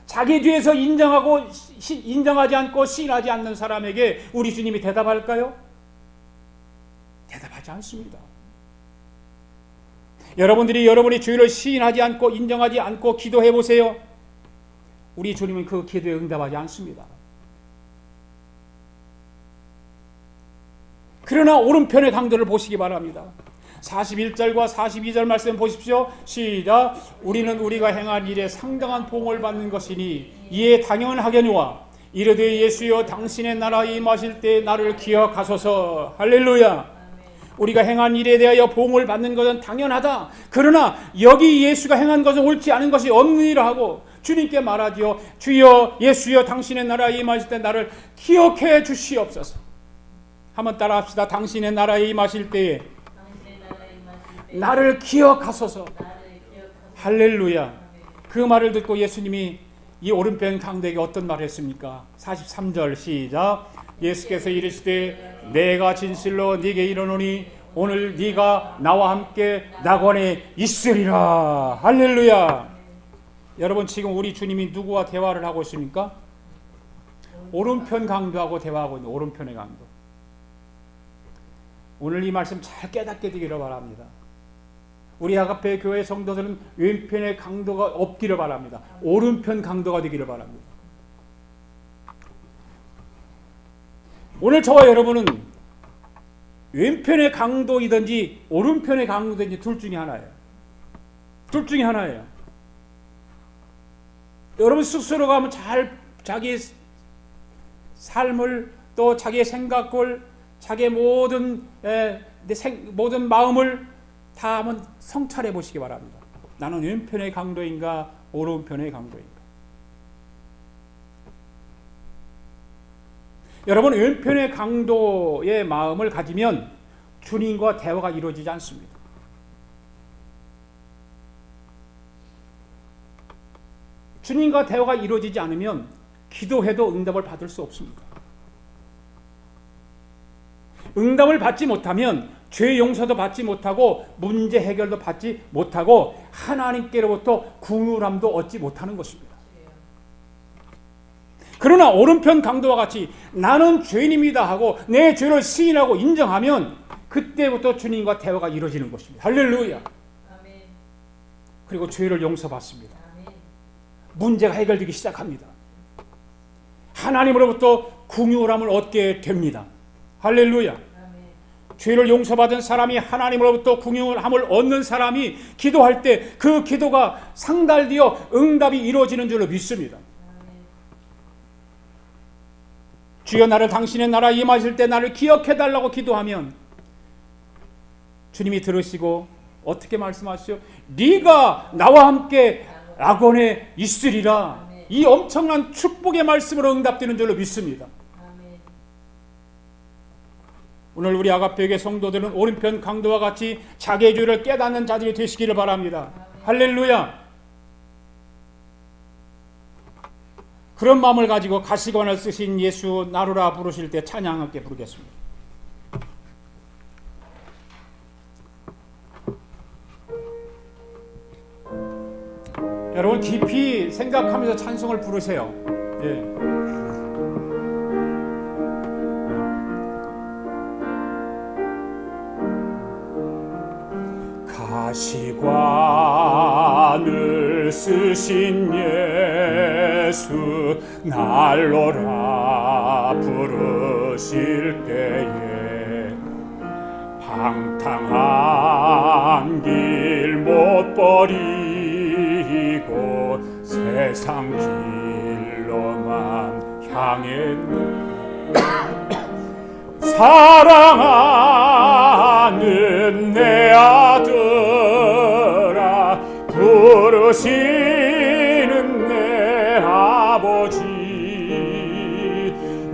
자기 죄에서 인정하지 않고 시인하지 않는 사람에게 우리 주님이 대답할까요? 대답하지 않습니다. 여러분들이 여러분의 죄를 시인하지 않고 인정하지 않고 기도해 보세요. 우리 주님은 그 기도에 응답하지 않습니다. 그러나 오른편의 강도를 보시기 바랍니다. 41절과 42절 말씀 보십시오. 시작. 우리는 우리가 행한 일에 상당한 보응을 받는 것이니 이에 당연하거니와 이르되 예수여 당신의 나라에 임하실 때 나를 기억하소서. 할렐루야. 우리가 행한 일에 대하여 보응을 받는 것은 당연하다. 그러나 여기 예수가 행한 것은 옳지 않은 것이 없느니라 하고 주님께 말하지요. 주여 예수여 당신의 나라에 임하실 때 나를 기억해 주시옵소서. 한번 따라합시다. 당신의 나라에 임하실 때에 나를 기억하소서. 할렐루야. 그 말을 듣고 예수님이 이 오른편 강도에게 어떤 말을 했습니까? 43절 시작. 예수께서 이르시되 내가 진실로 네게 이르노니 오늘 네가 나와 함께 낙원에 있으리라. 할렐루야. 여러분, 지금 우리 주님이 누구와 대화를 하고 있습니까? 오른편 강도하고 대화하고 있는 오른편의 강도. 오늘 이 말씀 잘 깨닫게 되기를 바랍니다. 우리 아가페 교회 성도들은 왼편의 강도가 없기를 바랍니다. 오른편 강도가 되기를 바랍니다. 오늘 저와 여러분은 왼편의 강도이든지 오른편의 강도이든지 둘 중에 하나예요. 둘 중에 하나예요. 여러분 스스로가 한번 잘 자기 삶을 또 자기의 생각을 자기의 모든 마음을 다 한번 성찰해 보시기 바랍니다. 나는 왼편의 강도인가 오른편의 강도인가? 여러분, 왼편의 강도의 마음을 가지면 주님과 대화가 이루어지지 않습니다. 주님과 대화가 이루어지지 않으면 기도해도 응답을 받을 수 없습니다. 응답을 받지 못하면 죄 용서도 받지 못하고 문제 해결도 받지 못하고 하나님께로부터 궁휼함도 얻지 못하는 것입니다. 그러나 오른편 강도와 같이 나는 죄인입니다 하고 내 죄를 시인하고 인정하면 그때부터 주님과 대화가 이루어지는 것입니다. 할렐루야. 그리고 죄를 용서받습니다. 문제가 해결되기 시작합니다. 하나님으로부터 궁휼함을 얻게 됩니다. 할렐루야. 죄를 용서받은 사람이 하나님으로부터 궁휼함을 얻는 사람이 기도할 때 그 기도가 상달되어 응답이 이루어지는 줄로 믿습니다. 주여 나를 당신의 나라에 임하실 때 나를 기억해달라고 기도하면 주님이 들으시고 어떻게 말씀하시죠? 네가 나와 함께 낙원에 있으리라. 이 엄청난 축복의 말씀으로 응답되는 줄로 믿습니다. 오늘 우리 아가페교회 성도들은 오른편 강도와 같이 자기의 죄를 깨닫는 자들이 되시기를 바랍니다. 할렐루야. 그런 마음을 가지고 가시관을 쓰신 예수 나루라 부르실 때 찬양하게 부르겠습니다. 여러분 깊이 생각하면서 찬송을 부르세요. 예. 가시관을 쓰신 예수 날로라 부르실 때에 방탕한 길 못 버리고 세상 길로만 향했네. 사랑하는 내 아들아 부르시는 내 아버지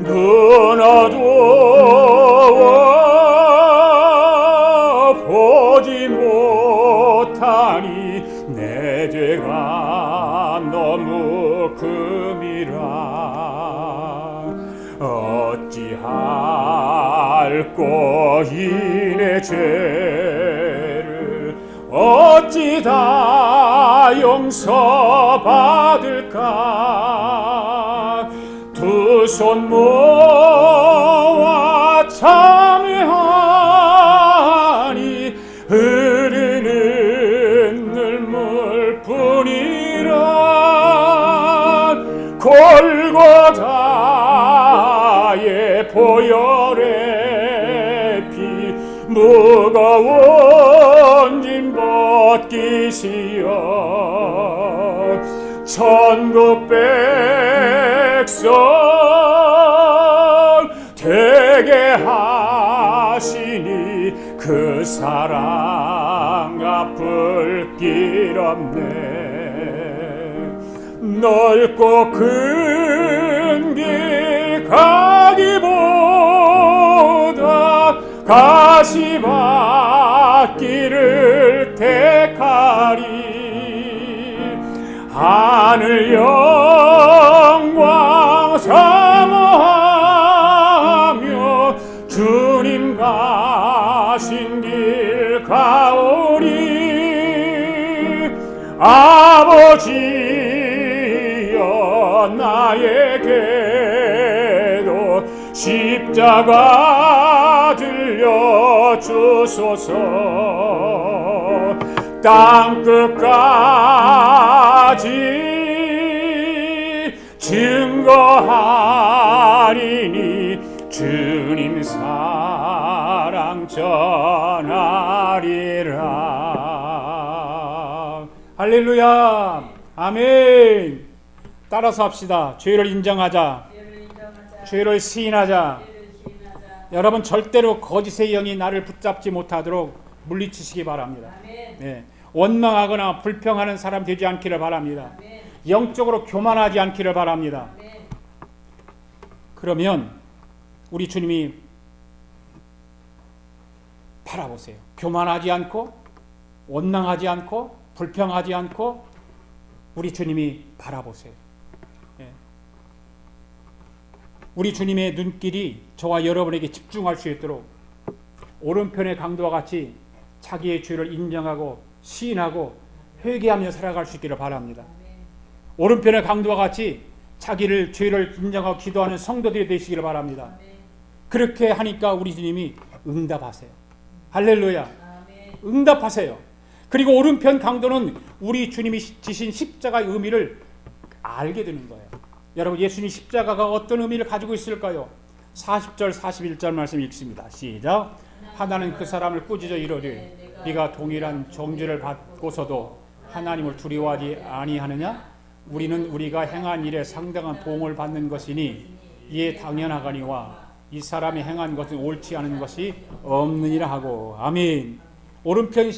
눈 어두워 보지 못하니 내 죄가 너무 금이라 어찌할꼬 이내 죄를 어찌 다 용서받을까 두 손 모아 참회하니 흐르는 눈물뿐이라 골고다의 보혈의 피 무거운 짐 벗기시어 천국 백성 되게 하시니 그 사랑 갚을 길 없네. 넓고 큰 길 가기보다 가시밭길을 택하리. 하늘 영광 사모하며 주님 가신 길 가오리. 아버지여 나에게도 십자가 들려주소서. 땅끝까지 증거하리니 주님 사랑 전하리라. 할렐루야. 아멘. 따라서 합시다. 죄를 인정하자. 죄를 시인하자. 여러분 절대로 거짓의 영이 나를 붙잡지 못하도록 물리치시기 바랍니다. 네. 원망하거나 불평하는 사람 되지 않기를 바랍니다. 영적으로 교만하지 않기를 바랍니다. 그러면 우리 주님이 바라보세요. 교만하지 않고 원망하지 않고 불평하지 않고 우리 주님이 바라보세요. 우리 주님의 눈길이 저와 여러분에게 집중할 수 있도록 오른편의 강도와 같이 자기의 죄를 인정하고 시인하고 회개하며 살아갈 수 있기를 바랍니다. 오른편의 강도와 같이 자기를 죄를 인정하고 기도하는 성도들이 되시기를 바랍니다. 그렇게 하니까 우리 주님이 응답하세요. 할렐루야. 응답하세요. 그리고 오른편 강도는 우리 주님이 지신 십자가의 의미를 알게 되는 거예요. 여러분 예수님 십자가가 어떤 의미를 가지고 있을까요? 40절 41절 말씀 읽습니다. 시작. 하나는 그 사람을 꾸짖어 이르되 네가 동일한 정죄를 받고서도 하나님을 두려워하지 아니하느냐? 우리는 우리가 행한 일에 상당한 보응을 받는 것이니 이에 당연하거니와 이 사람이 행한 것은 옳지 않은 것이 없느니라 하고. 아멘. 오른편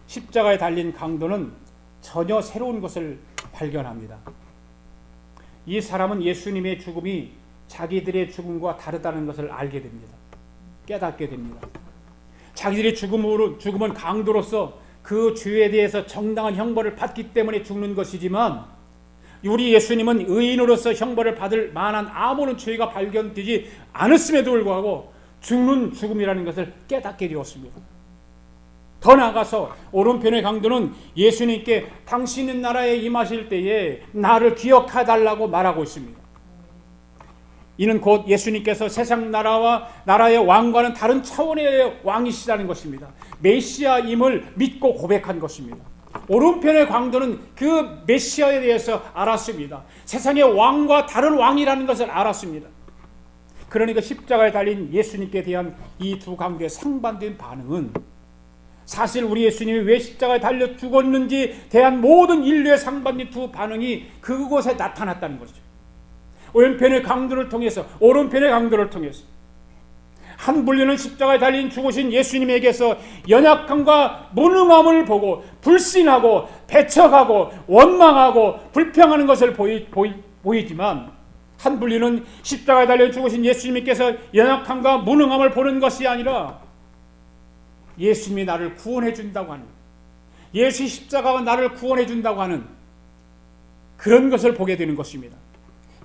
십자가에 달린 강도는 전혀 새로운 것을 발견합니다. 이 사람은 예수님의 죽음이 자기들의 죽음과 다르다는 것을 알게 됩니다. 깨닫게 됩니다. 자기들의 죽음은 강도로서 그 죄에 대해서 정당한 형벌을 받기 때문에 죽는 것이지만 우리 예수님은 의인으로서 형벌을 받을 만한 아무런 죄가 발견되지 않았음에도 불구하고 죽는 죽음이라는 것을 깨닫게 되었습니다. 더 나아가서 오른편의 강도는 예수님께 당신의 나라에 임하실 때에 나를 기억해달라고 말하고 있습니다. 이는 곧 예수님께서 세상 나라와 나라의 왕과는 다른 차원의 왕이시라는 것입니다. 메시아임을 믿고 고백한 것입니다. 오른편의 강도는 그 메시아에 대해서 알았습니다. 세상의 왕과 다른 왕이라는 것을 알았습니다. 그러니까 십자가에 달린 예수님께 대한 이 두 강도의 상반된 반응은 사실 우리 예수님이 왜 십자가에 달려 죽었는지 대한 모든 인류의 상반된 두 반응이 그곳에 나타났다는 것이죠. 왼편의 강도를 통해서, 오른편의 강도를 통해서 한 분류는 십자가에 달린 죽으신 예수님에게서 연약함과 무능함을 보고 불신하고 배척하고 원망하고 불평하는 것을 보이지만, 한 분류는 십자가에 달려 죽으신 예수님께서 연약함과 무능함을 보는 것이 아니라 예수님이 나를 구원해 준다고 하는, 예수 십자가가 나를 구원해 준다고 하는 그런 것을 보게 되는 것입니다.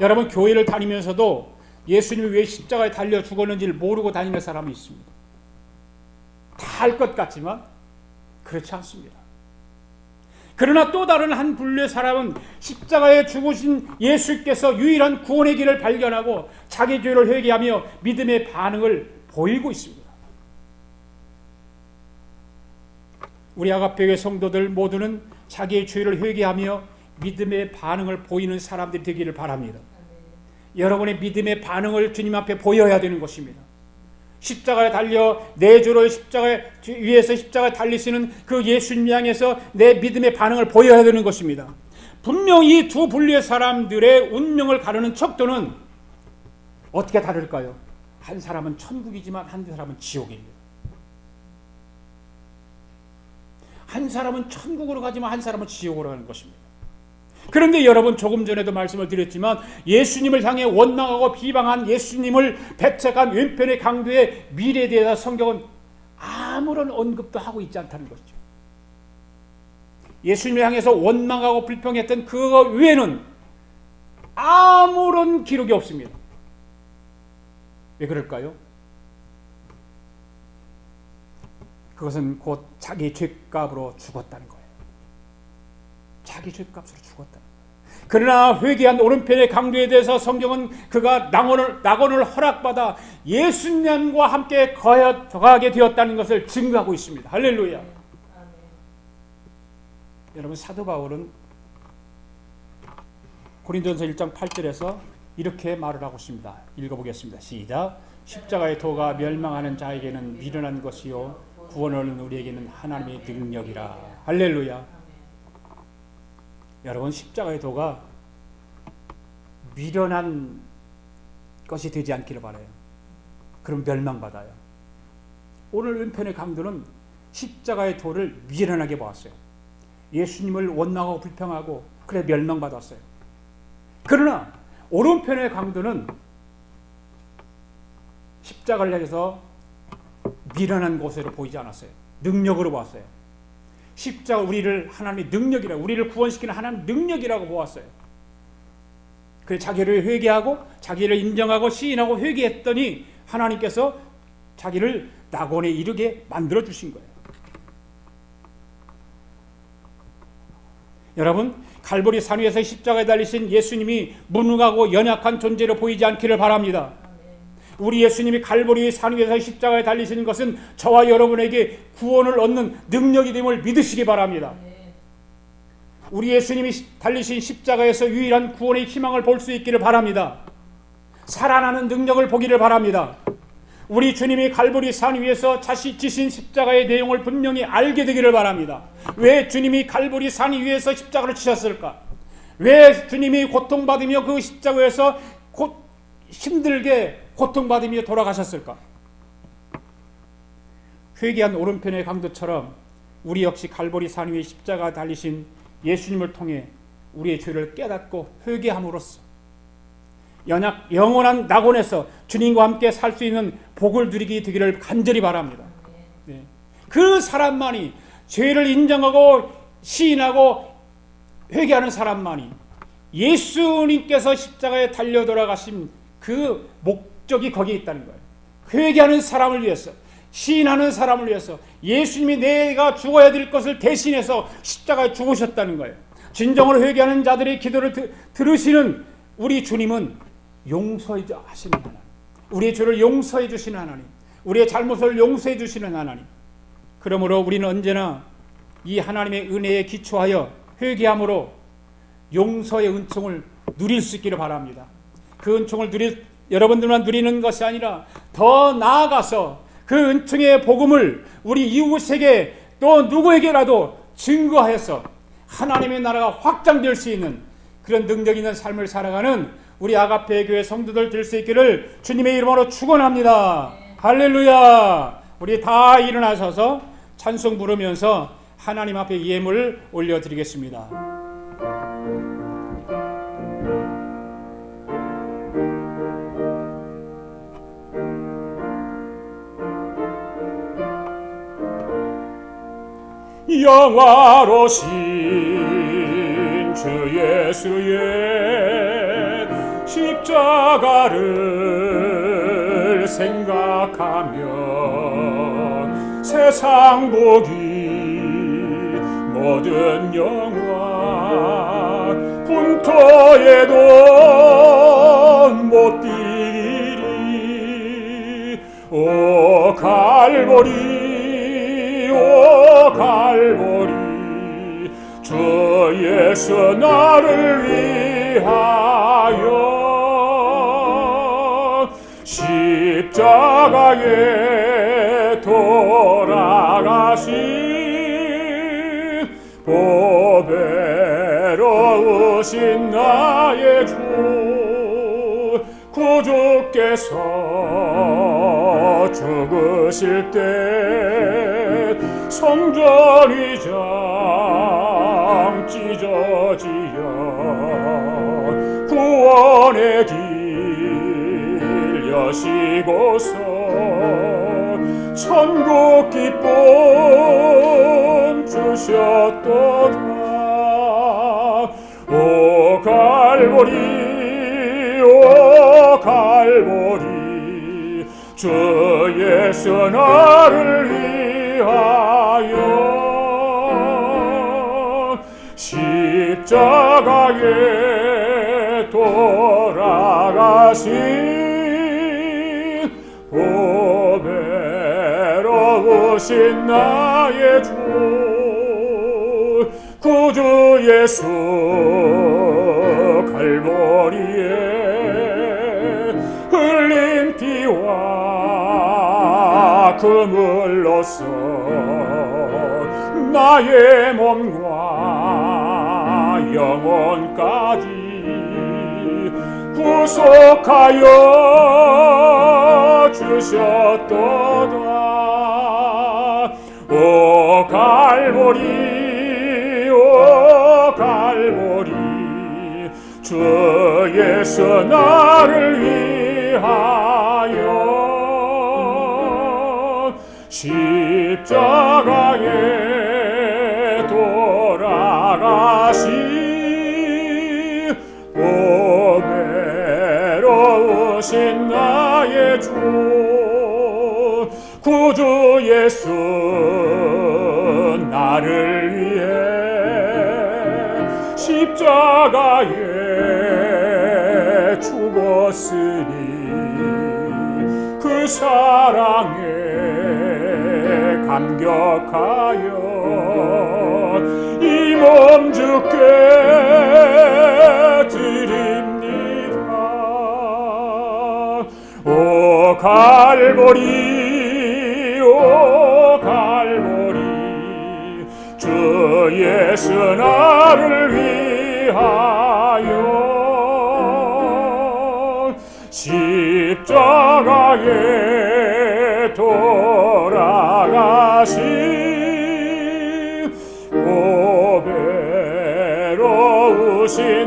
여러분, 교회를 다니면서도 예수님이 왜 십자가에 달려 죽었는지를 모르고 다니는 사람이 있습니다. 다 알 것 같지만 그렇지 않습니다. 그러나 또 다른 한 분류의 사람은 십자가에 죽으신 예수께서 유일한 구원의 길을 발견하고 자기 죄를 회개하며 믿음의 반응을 보이고 있습니다. 우리 아가페교회 성도들 모두는 자기의 죄를 회개하며 믿음의 반응을 보이는 사람들이 되기를 바랍니다. 여러분의 믿음의 반응을 주님 앞에 보여야 되는 것입니다. 십자가에 달려 내 죄로 십자가 위에서 십자가에 달리시는 그 예수님 향해서 내 믿음의 반응을 보여야 되는 것입니다. 분명히 이 두 분류의 사람들의 운명을 가르는 척도는 어떻게 다를까요? 한 사람은 천국이지만 한 사람은 지옥입니다. 한 사람은 천국으로 가지만 한 사람은 지옥으로 가는 것입니다. 그런데 여러분, 조금 전에도 말씀을 드렸지만 예수님을 향해 원망하고 비방한, 예수님을 배척한 왼편의 강도의 미래에 대해서 성경은 아무런 언급도 하고 있지 않다는 것이죠. 예수님을 향해서 원망하고 불평했던 그거 외에는 아무런 기록이 없습니다. 왜 그럴까요? 그것은 곧 자기 죄값으로 죽었다는 거예요. 자기 죄값으로 죽었다. 그러나 회개한 오른편의 강도에 대해서 성경은 그가 낙원을 허락받아 예수님과 함께 거하게 되었다는 것을 증거하고 있습니다. 할렐루야. 여러분, 사도 바울은 고린도전서 1장 8절에서 이렇게 말을 하고 있습니다. 읽어보겠습니다. 시작. 십자가의 도가 멸망하는 자에게는 미련한 것이요 구원을 얻는 우리에게는 하나님의 능력이라. 할렐루야. 여러분, 십자가의 도가 미련한 것이 되지 않기를 바라요. 그럼 멸망받아요. 오늘 왼편의 강도는 십자가의 도를 미련하게 보았어요. 예수님을 원망하고 불평하고 그래 멸망받았어요. 그러나 오른편의 강도는 십자가를 향해서 미련한 것으로 보이지 않았어요. 능력으로 보았어요. 십자가 우리를 하나님의 능력이라고, 우리를 구원시키는 하나님의 능력이라고 보았어요. 그래서 자기를 회개하고 자기를 인정하고 시인하고 회개했더니 하나님께서 자기를 낙원에 이르게 만들어 주신 거예요. 여러분, 갈보리 산 위에서 십자가에 달리신 예수님이 무능하고 연약한 존재로 보이지 않기를 바랍니다. 우리 예수님이 갈보리 산 위에서 십자가에 달리시는 것은 저와 여러분에게 구원을 얻는 능력이 됨을 믿으시기 바랍니다. 우리 예수님이 달리신 십자가에서 유일한 구원의 희망을 볼 수 있기를 바랍니다. 살아나는 능력을 보기를 바랍니다. 우리 주님이 갈보리 산 위에서 지신 십자가의 내용을 분명히 알게 되기를 바랍니다. 왜 주님이 갈보리 산 위에서 십자가를 지셨을까? 왜 주님이 고통받으며 그 십자가에서 힘들게 고통받으며 돌아가셨을까? 회개한 오른편의 강도처럼 우리 역시 갈보리 산 위에 십자가 달리신 예수님을 통해 우리의 죄를 깨닫고 회개함으로써 영원한 낙원에서 주님과 함께 살 수 있는 복을 누리게 되기를 간절히 바랍니다. 네. 그 사람만이, 죄를 인정하고 시인하고 회개하는 사람만이 예수님께서 십자가에 달려 돌아가신 그 목적이 거기에 있다는 거예요. 회개하는 사람을 위해서, 시인하는 사람을 위해서 예수님이 내가 죽어야 될 것을 대신해서 십자가에 죽으셨다는 거예요. 진정으로 회개하는 자들의 기도를 들으시는 우리 주님은 용서해 하시는 하나님, 우리의 죄를 용서해 주시는 하나님, 우리의 잘못을 용서해 주시는 하나님. 그러므로 우리는 언제나 이 하나님의 은혜에 기초하여 회개함으로 용서의 은총을 누릴 수 있기를 바랍니다. 그 은총을 여러분들만 누리는 것이 아니라 더 나아가서 그 은총의 복음을 우리 이웃에게 또 누구에게라도 증거해서 하나님의 나라가 확장될 수 있는 그런 능력 있는 삶을 살아가는 우리 아가페 교회 성도들 될 수 있기를 주님의 이름으로 축원합니다. 할렐루야. 우리 다 일어나셔서 찬송 부르면서 하나님 앞에 예물을 올려드리겠습니다. 영화로신 주 예수의 십자가를 생각하며 세상 보기 모든 영화 분토에도 못 뛰리. 오 갈보리 오 갈보리 주 예수 나를 위하여 십자가에 돌아가신 보배로우신 나의 주 구주께서 죽으실 때 성전이 장 찢어지어 구원의 길 여시고서 천국 기쁨 주셨도다. 오 갈보리 오 갈보리 주 예수 나를 위하여 십자가에 돌아가신 보배로우신 나의 주 구주 예수 갈보리에 흘린 피와 그물로써 나의 몸과 영혼까지 구속하여 주셨도다. 오 갈보리 오 갈보리 주 예수 나를 위하여 십자가에 돌아가신 보배로우신 나의 주 구주 예수 나를 위해 십자가에 죽었으니 그 사랑에 감격하여 이 몸 주께 드립니다. 오 갈보리 오 갈보리 주 예수 나를 위하여 십자가에 돌아가신 보배로우신